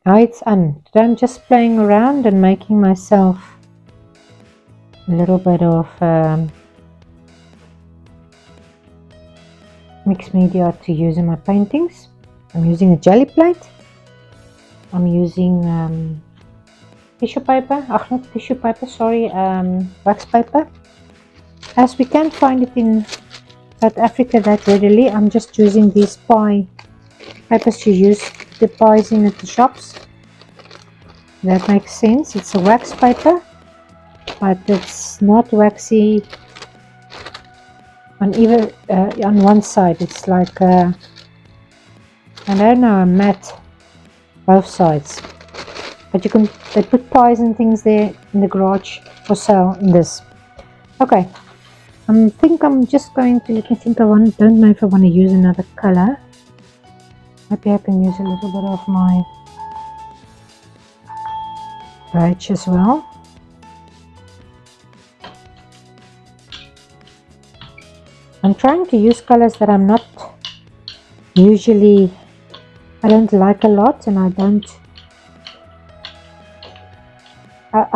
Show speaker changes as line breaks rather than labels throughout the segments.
Now it's on. Today I'm just playing around and making myself a little bit of mixed media to use in my paintings. I'm using a jelly plate. I'm using tissue paper, not tissue paper, sorry, wax paper. As we can't find it in South Africa that readily, I'm just using these pie papers you use the pies in at the shops. That makes sense. It's a wax paper, but it's not waxy on either on one side. It's like I don't know, a matte both sides. But they put pies and things there in the garage for sale in this. Okay, I think I'm just going to, let me think, don't know if I want to use another color. Maybe I can use a little bit of my beige as well. I'm trying to use colors that I'm not usually, I don't like a lot, and I'm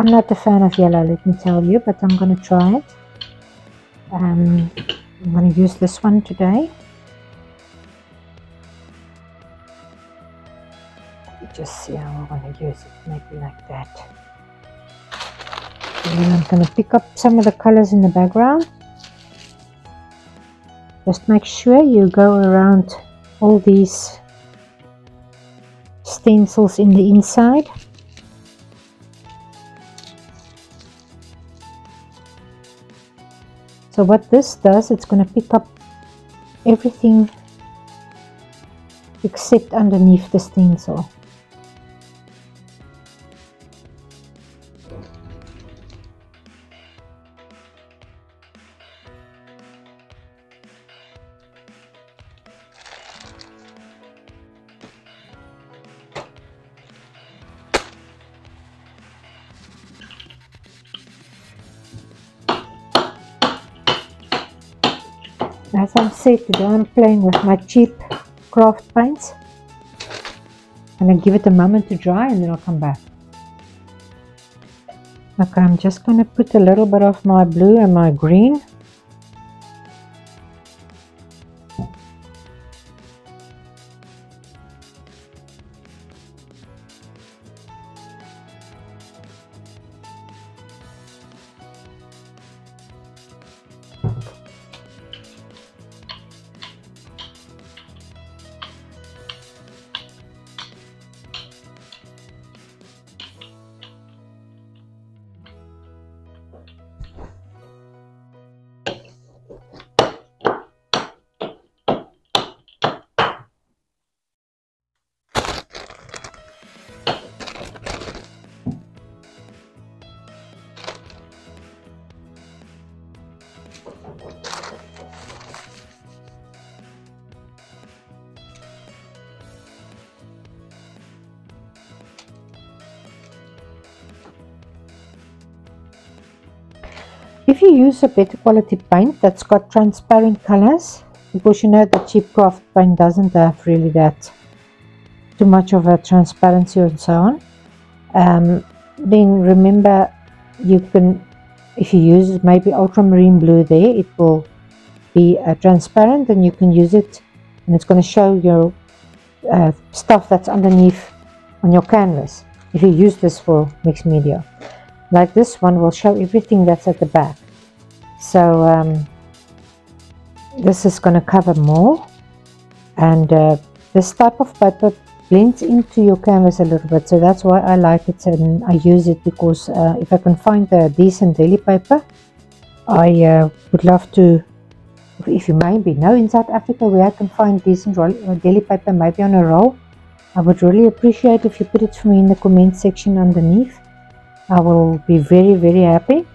not a fan of yellow, let me tell you, but I'm going to try it. I'm going to use this one today. Just see how I'm going to use it, maybe like that. And then I'm going to pick up some of the colors in the background. Just make sure you go around all these stencils in the inside. So what this does, it's going to pick up everything except underneath the stencil. As I said, today I'm playing with my cheap craft paints, and I give it a moment to dry and then I'll come back. Okay, I'm just going to put a little bit of my blue and my green. If you use a better quality paint that's got transparent colors, because you know the cheap craft paint doesn't have really that too much of a transparency and so on, then remember, you can, if you use maybe ultramarine blue there, it will be transparent, and you can use it and it's going to show your stuff that's underneath on your canvas if you use this for mixed media. Like this one will show everything that's at the back. So this is going to cover more, and this type of paper blends into your canvas a little bit, so that's why I like it and I use it, because if I can find a decent daily paper, I would love to, if you maybe know in South Africa where I can find decent daily paper, maybe on a roll, I would really appreciate if you put it for me in the comment section underneath. I will be very, very happy.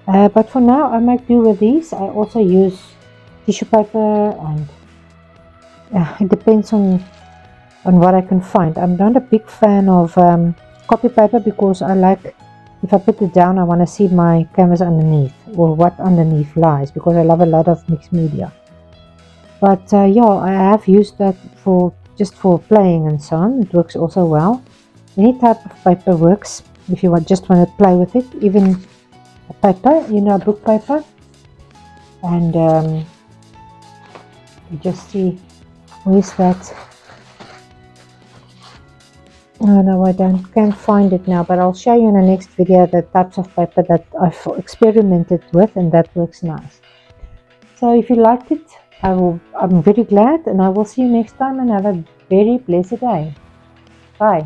But for now I make do with these. I also use tissue paper, and it depends on what I can find. I'm not a big fan of copy paper, because I like, if I put it down, I want to see my canvas underneath, or what underneath lies, because I love a lot of mixed media. But yeah, I have used that for just for playing and so on. It works also well. Any type of paper works if you just want to play with it, even a paper, you know, book paper. And you just see, where's that? Oh no, I can't find it now, but I'll show you in the next video the types of paper that I've experimented with, and that works nice. So if you liked it, I'm very glad, and I will see you next time, and have a very blessed day. Bye.